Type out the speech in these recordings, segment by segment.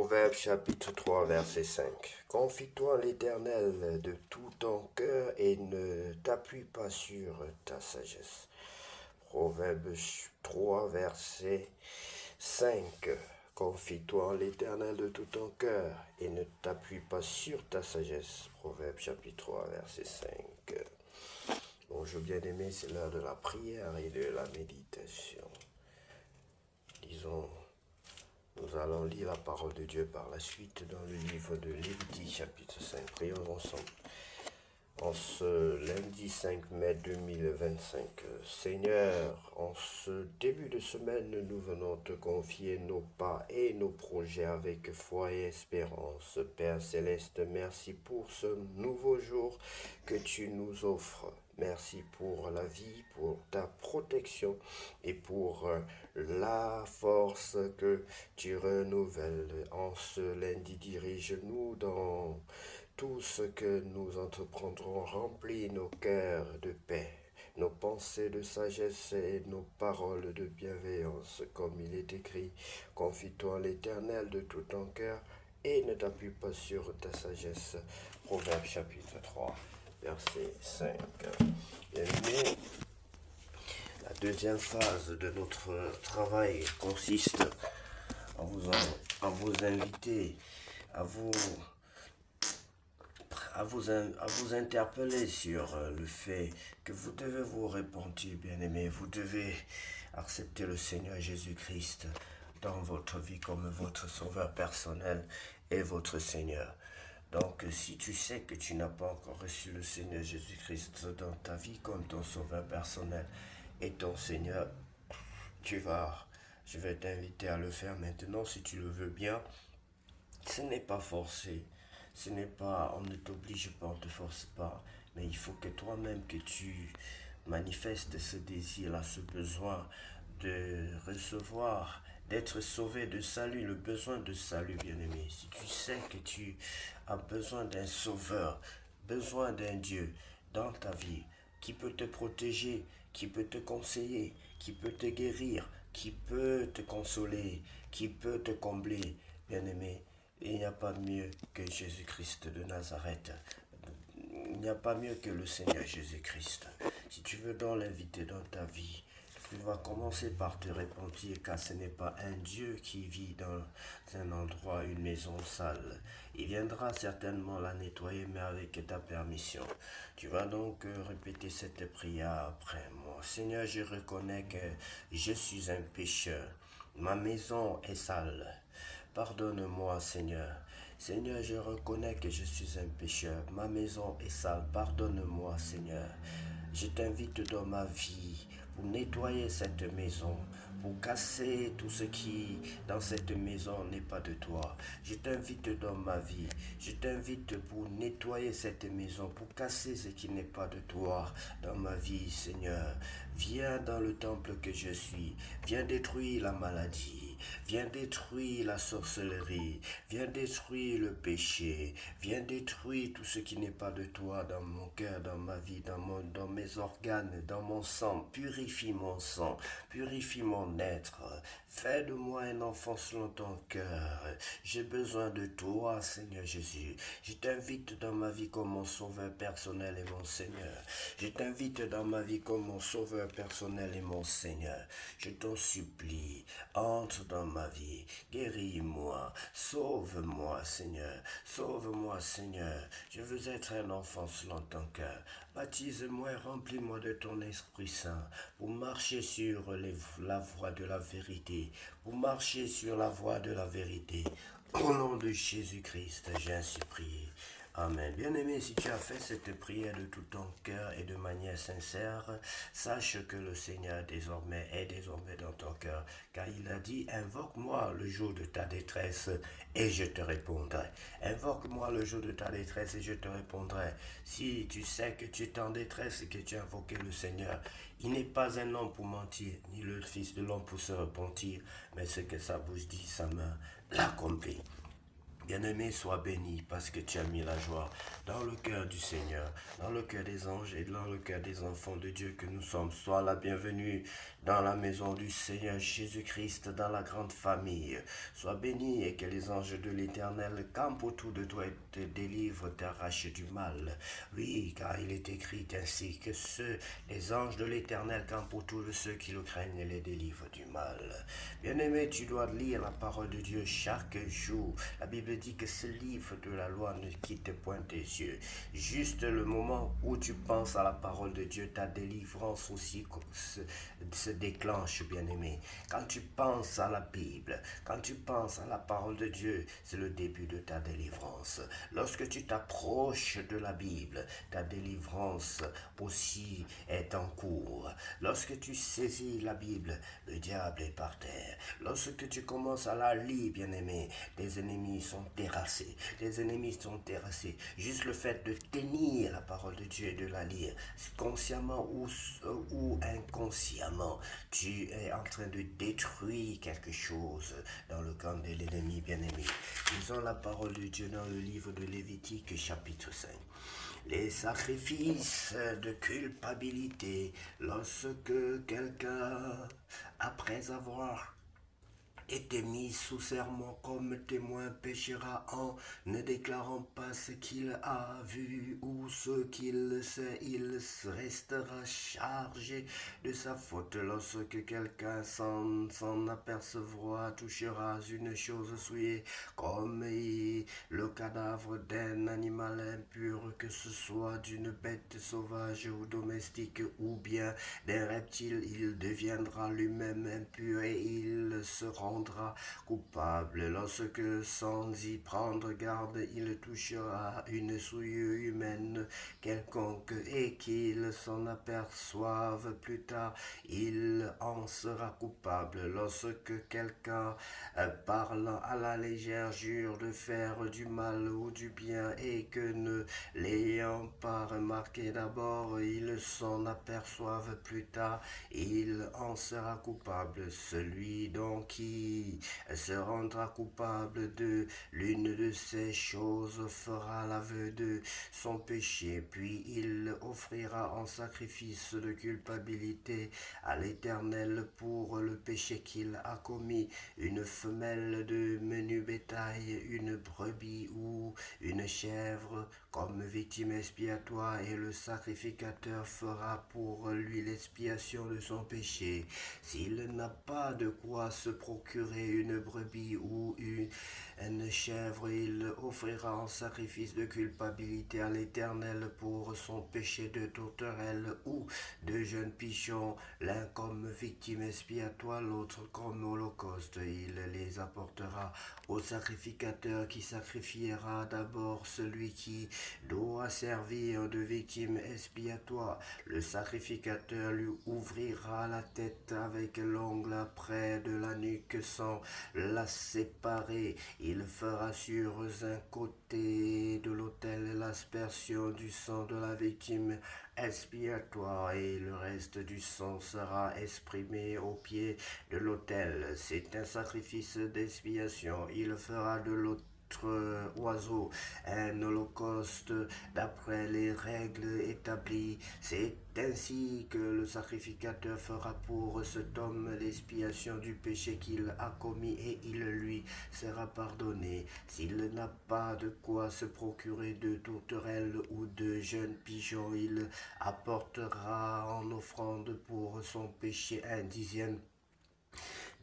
Proverbe chapitre 3 verset 5. Confie-toi en l'Éternel de tout ton cœur et ne t'appuie pas sur ta sagesse. Proverbe 3 verset 5. Confie-toi en l'Éternel de tout ton cœur et ne t'appuie pas sur ta sagesse. Proverbe chapitre 3 verset 5. Bonjour bien-aimés, c'est l'heure de la prière et de la méditation. Nous allons lire la parole de Dieu par la suite dans le livre de Lévitique chapitre 5. Prions ensemble. En ce lundi 5 mai 2025, Seigneur, en ce début de semaine, nous venons te confier nos pas et nos projets avec foi et espérance. Père Céleste, merci pour ce nouveau jour que tu nous offres. Merci pour la vie, pour ta protection et pour la force que tu renouvelles. En ce lundi, dirige-nous dans tout ce que nous entreprendrons. Remplis nos cœurs de paix, nos pensées de sagesse et nos paroles de bienveillance. Comme il est écrit, confie-toi en l'Éternel de tout ton cœur et ne t'appuie pas sur ta sagesse. Proverbe chapitre 3. Verset 5. Bien-aimés, la deuxième phase de notre travail consiste à vous inviter, à vous interpeller sur le fait que vous devez vous repentir, bien-aimés. Vous devez accepter le Seigneur Jésus-Christ dans votre vie comme votre sauveur personnel et votre Seigneur. Donc, si tu sais que tu n'as pas encore reçu le Seigneur Jésus-Christ dans ta vie comme ton sauveur personnel et ton Seigneur, je vais t'inviter à le faire maintenant si tu le veux bien. Ce n'est pas forcé, on ne t'oblige pas, on ne te force pas, mais il faut que toi-même que tu manifestes ce désir-là, ce besoin de recevoir, d'être sauvé, de salut, le besoin de salut, bien-aimé. Si tu sais que tu as besoin d'un sauveur, besoin d'un Dieu dans ta vie, qui peut te protéger, qui peut te conseiller, qui peut te guérir, qui peut te consoler, qui peut te combler, bien-aimé, il n'y a pas mieux que Jésus-Christ de Nazareth. Il n'y a pas mieux que le Seigneur Jésus-Christ. Si tu veux donc l'inviter dans ta vie, tu vas commencer par te repentir, car ce n'est pas un Dieu qui vit dans un endroit, une maison sale. Il viendra certainement la nettoyer, mais avec ta permission. Tu vas donc répéter cette prière après moi. Seigneur, je reconnais que je suis un pécheur. Ma maison est sale. Pardonne-moi, Seigneur. Seigneur, je reconnais que je suis un pécheur. Ma maison est sale. Pardonne-moi, Seigneur. Je t'invite dans ma vie pour nettoyer cette maison, pour casser tout ce qui dans cette maison n'est pas de toi. Je t'invite dans ma vie. Je t'invite pour nettoyer cette maison, pour casser ce qui n'est pas de toi dans ma vie, Seigneur. Viens dans le temple que je suis. Viens détruire la maladie. Viens détruire la sorcellerie, viens détruire le péché, viens détruire tout ce qui n'est pas de toi dans mon cœur, dans ma vie, dans mes organes, dans mon sang. Purifie mon sang, purifie mon être. Fais de moi un enfant selon ton cœur. J'ai besoin de toi, Seigneur Jésus. Je t'invite dans ma vie comme mon sauveur personnel et mon Seigneur. Je t'invite dans ma vie comme mon sauveur personnel et mon Seigneur. Je t'en supplie, entre dans ma vie, guéris-moi, sauve-moi, Seigneur, sauve-moi, Seigneur. Je veux être un enfant selon ton cœur. Baptise-moi et remplis-moi de ton Esprit Saint pour marcher sur la voie de la vérité, pour marcher sur la voie de la vérité. Au nom de Jésus-Christ, j'ai ainsi prié. Amen. Bien-aimé, si tu as fait cette prière de tout ton cœur et de manière sincère, sache que le Seigneur est désormais dans ton cœur, car il a dit, invoque-moi le jour de ta détresse et je te répondrai. Invoque-moi le jour de ta détresse et je te répondrai. Si tu sais que tu es en détresse et que tu as invoqué le Seigneur, il n'est pas un homme pour mentir, ni le fils de l'homme pour se repentir, mais ce que sa bouche dit, sa main l'accomplit. Bien-aimé, sois béni parce que tu as mis la joie dans le cœur du Seigneur, dans le cœur des anges et dans le cœur des enfants de Dieu que nous sommes. Sois la bienvenue dans la maison du Seigneur Jésus-Christ, dans la grande famille. Sois béni et que les anges de l'Éternel campent autour de toi et te délivrent, t'arrachent du mal. Oui, car il est écrit ainsi que les anges de l'Éternel campent autour de ceux qui le craignent et les délivrent du mal. Bien-aimé, tu dois lire la parole de Dieu chaque jour. La Bible dit que ce livre de la loi ne quitte point tes yeux. Juste le moment où tu penses à la parole de Dieu, ta délivrance aussi se déclenche, bien-aimé. Quand tu penses à la Bible, quand tu penses à la parole de Dieu, c'est le début de ta délivrance. Lorsque tu t'approches de la Bible, ta délivrance aussi est en cours. Lorsque tu saisis la Bible, le diable est par terre. Lorsque tu commences à la lire, bien-aimé, tes ennemis sont terrassés. Tes ennemis sont terrassés. Juste le fait de tenir la parole de Dieu et de la lire, consciemment ou inconsciemment, tu es en train de détruire quelque chose dans le camp de l'ennemi, bien-aimé. Lisons la parole de Dieu dans le livre de Lévitique, chapitre 5. Les sacrifices de culpabilité, lorsque quelqu'un, après avoir été mis sous serment comme témoin, péchera en ne déclarant pas ce qu'il a vu ou ce qu'il sait, il restera chargé de sa faute. Lorsque quelqu'un s'en apercevra, touchera une chose souillée comme le cadavre d'un animal impur, que ce soit d'une bête sauvage ou domestique ou bien d'un reptile, il deviendra lui-même impur et il se rendra coupable. Lorsque sans y prendre garde, il touchera une souillure humaine quelconque et qu'il s'en aperçoive plus tard, il en sera coupable. Lorsque quelqu'un parlant à la légère jure de faire du mal ou du bien et que ne l'ayant pas remarqué d'abord, il s'en aperçoive plus tard, il en sera coupable. Celui donc qui se rendra coupable de l'une de ces choses fera l'aveu de son péché, puis il offrira en sacrifice de culpabilité à l'Éternel pour le péché qu'il a commis une femelle de menu bétail, une brebis ou une chèvre comme victime expiatoire, et le sacrificateur fera pour lui l'expiation de son péché. S'il n'a pas de quoi se procurer une brebis ou une chèvre, il offrira en sacrifice de culpabilité à l'Éternel pour son péché de tourterelle ou de jeune pigeon, l'un comme victime expiatoire, l'autre comme holocauste. Il les apportera au sacrificateur qui sacrifiera d'abord celui qui doit servir de victime expiatoire. Le sacrificateur lui ouvrira la tête avec l'ongle près de la nuque sans la séparer. Il fera sur un côté de l'autel l'aspersion du sang de la victime expiatoire et le reste du sang sera exprimé au pied de l'autel. C'est un sacrifice d'expiation. Il fera de l'autel oiseau, un holocauste d'après les règles établies. C'est ainsi que le sacrificateur fera pour cet homme l'expiation du péché qu'il a commis et il lui sera pardonné. S'il n'a pas de quoi se procurer de tourterelles ou de jeunes pigeons, il apportera en offrande pour son péché un dixième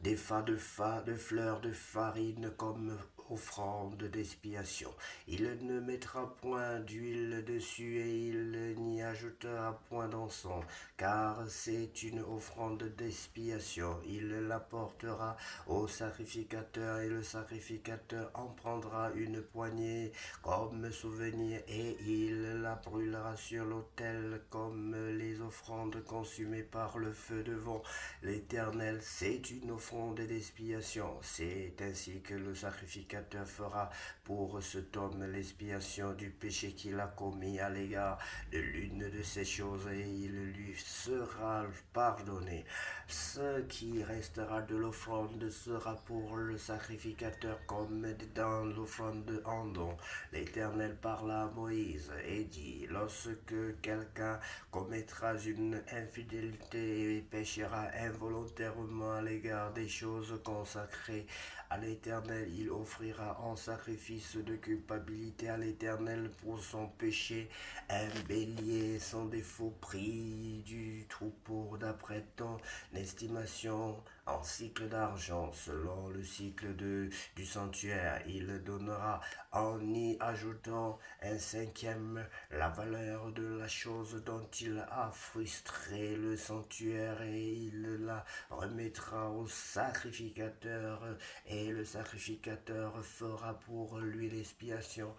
des de fleurs de farine comme offrande d'expiation. Il ne mettra point d'huile dessus et il n'y ajoutera point d'encens, car c'est une offrande d'expiation. Il l'apportera au sacrificateur et le sacrificateur en prendra une poignée comme souvenir et il la brûlera sur l'autel comme les offrandes consumées par le feu devant l'Éternel. C'est une offrande d'expiation. C'est ainsi que le sacrificateur sacrificateur fera pour cet homme l'expiation du péché qu'il a commis à l'égard de l'une de ces choses et il lui sera pardonné. Ce qui restera de l'offrande sera pour le sacrificateur comme dans l'offrande en don. L'Éternel parla à Moïse et dit, lorsque quelqu'un commettra une infidélité et péchera involontairement à l'égard des choses consacrées à l'Éternel, il offrira en sacrifice de culpabilité à l'Éternel pour son péché un bélier sans défaut pris du troupeau d'après ton estimation en cycle d'argent selon le cycle du sanctuaire. Il donnera en y ajoutant un cinquième la valeur de la chose dont il a frustré le sanctuaire et il la remettra au sacrificateur et le sacrificateur fera pour lui l'expiation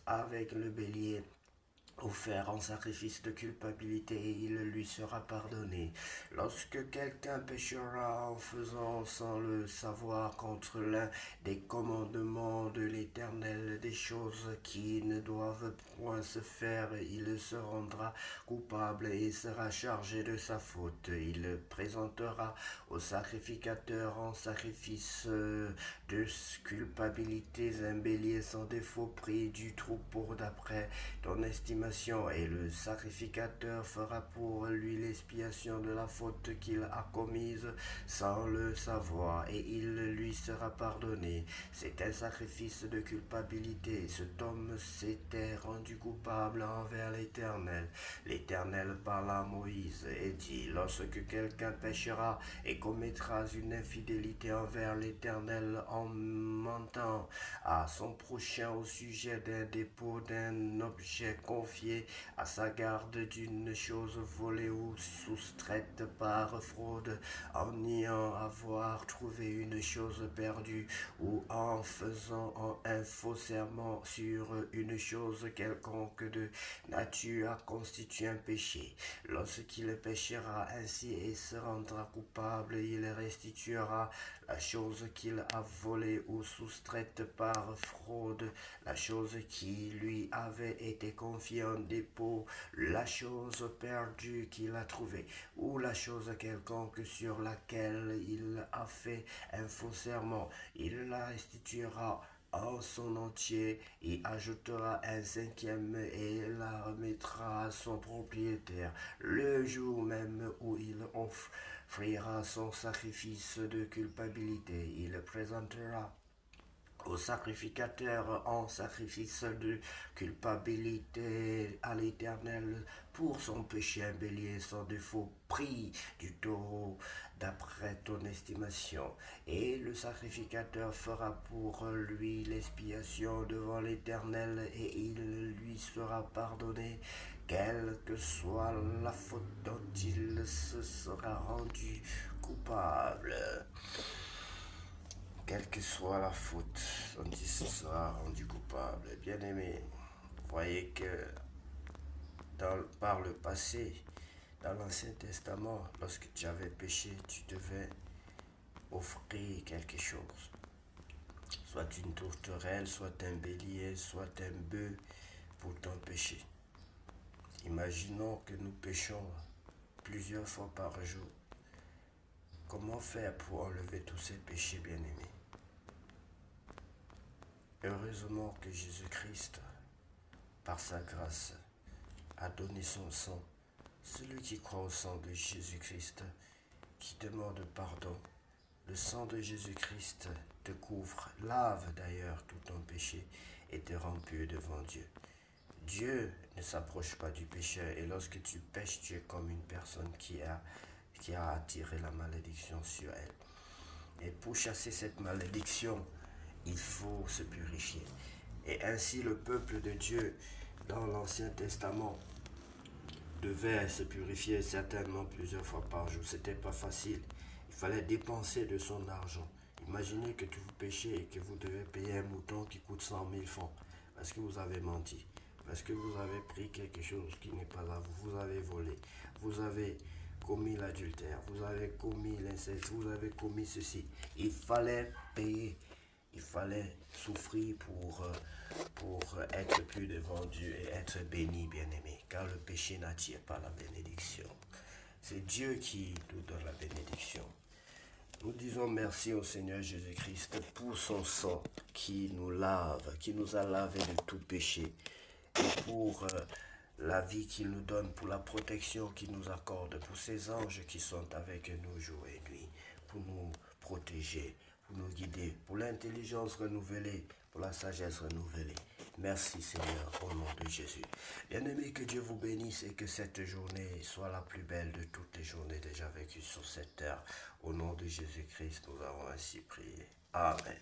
avec le bélier offert en sacrifice de culpabilité, il lui sera pardonné. Lorsque quelqu'un péchera en faisant sans le savoir contre l'un des commandements de l'Éternel, des choses qui ne doivent point se faire, il se rendra coupable et sera chargé de sa faute. Il présentera au sacrificateur en sacrifice de culpabilité un bélier sans défaut pris du troupeau d'après ton estimation et le sacrificateur fera pour lui l'expiation de la faute qu'il a commise sans le savoir et il lui sera pardonné. C'est un sacrifice de culpabilité. Cet homme s'était rendu coupable envers l'Éternel. L'Éternel parla à Moïse et dit, lorsque quelqu'un péchera et commettra une infidélité envers l'Éternel en mentant à son prochain au sujet d'un dépôt d'un objet confié à sa garde d'une chose volée ou soustraite par fraude, en niant avoir trouvé une chose perdue ou en faisant un faux serment sur une chose quelconque de nature à constituer un péché. Lorsqu'il péchera ainsi et se rendra coupable, il restituera la chose qu'il a volée ou soustraite par fraude, la chose qui lui avait été confiée en dépôt, la chose perdue qu'il a trouvée, ou la chose quelconque sur laquelle il a fait un faux serment. Il la restituera en son entier et ajoutera un cinquième et la remettra à son propriétaire le jour même où il offrira son sacrifice de culpabilité. Il présentera au sacrificateur en sacrifice de culpabilité à l'Éternel pour son péché un bélier sans défaut pris du taureau d'après ton estimation. Et le sacrificateur fera pour lui l'expiation devant l'Éternel et il lui sera pardonné, quelle que soit la faute dont il se sera rendu coupable. Quelle que soit la faute dont il se sera rendu coupable. Bien-aimé, voyez que par le passé, dans l'Ancien Testament, lorsque tu avais péché, tu devais offrir quelque chose. Soit une tourterelle, soit un bélier, soit un bœuf pour ton péché. Imaginons que nous péchons plusieurs fois par jour. Comment faire pour enlever tous ces péchés, bien-aimés? Heureusement que Jésus-Christ, par sa grâce, a donné son sang. Celui qui croit au sang de Jésus-Christ, qui demande pardon, le sang de Jésus-Christ te couvre, lave d'ailleurs tout ton péché et te rend pur devant Dieu. Dieu ne s'approche pas du pécheur et lorsque tu pèches, tu es comme une personne qui a attiré la malédiction sur elle. Et pour chasser cette malédiction, il faut se purifier. Et ainsi le peuple de Dieu dans l'Ancien Testament devait se purifier certainement plusieurs fois par jour. C'était pas facile. Il fallait dépenser de son argent. Imaginez que vous péchez et que vous devez payer un mouton qui coûte 100 000 francs parce que vous avez menti, parce que vous avez pris quelque chose qui n'est pas à vous, vous avez volé, vous avez commis l'adultère, vous avez commis l'inceste, vous avez commis ceci. Il fallait payer Il fallait souffrir pour être plus devant Dieu et être béni, bien-aimé, car le péché n'attire pas la bénédiction. C'est Dieu qui nous donne la bénédiction. Nous disons merci au Seigneur Jésus-Christ pour son sang qui nous lave, qui nous a lavé de tout péché, et pour la vie qu'il nous donne, pour la protection qu'il nous accorde, pour ces anges qui sont avec nous jour et nuit, pour nous protéger, pour nous guider, pour l'intelligence renouvelée, pour la sagesse renouvelée. Merci Seigneur, au nom de Jésus. Bien-aimé, que Dieu vous bénisse et que cette journée soit la plus belle de toutes les journées déjà vécues sur cette terre. Au nom de Jésus-Christ, nous avons ainsi prié. Amen.